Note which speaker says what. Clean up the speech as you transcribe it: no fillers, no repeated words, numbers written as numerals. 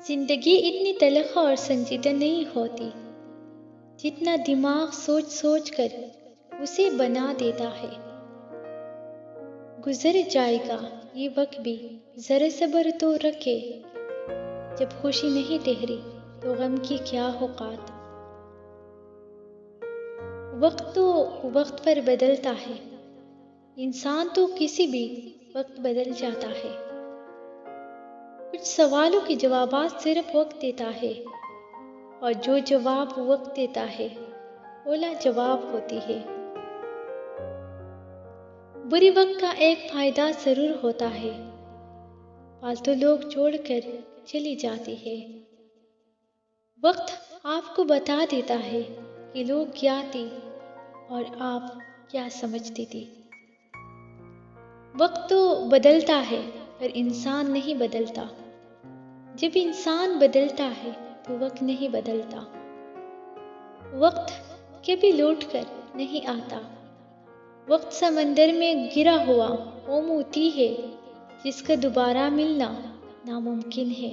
Speaker 1: जिंदगी इतनी तलख और संजीदा नहीं होती जितना दिमाग सोच सोच कर उसे बना देता है। गुजर जाएगा ये वक्त भी, जरा सब्र तो रखे। जब खुशी नहीं ठहरी तो गम की क्या औकात। वक्त तो वक्त पर बदलता है, इंसान तो किसी भी वक्त बदल जाता है। कुछ सवालों के जवाबात सिर्फ वक्त देता है, और जो जवाब वक्त देता है वो लाजवाब होती है। बुरे वक्त का एक फायदा जरूर होता है, फालतू लोग छोड़कर चली जाती है। वक्त आपको बता देता है कि लोग क्या थे और आप क्या समझती थी। वक्त तो बदलता है पर इंसान नहीं बदलता। जब इंसान बदलता है तो वक्त नहीं बदलता। वक्त कभी लौट कर नहीं आता। वक्त समंदर में गिरा हुआ वो मोती है जिसका दोबारा मिलना नामुमकिन है।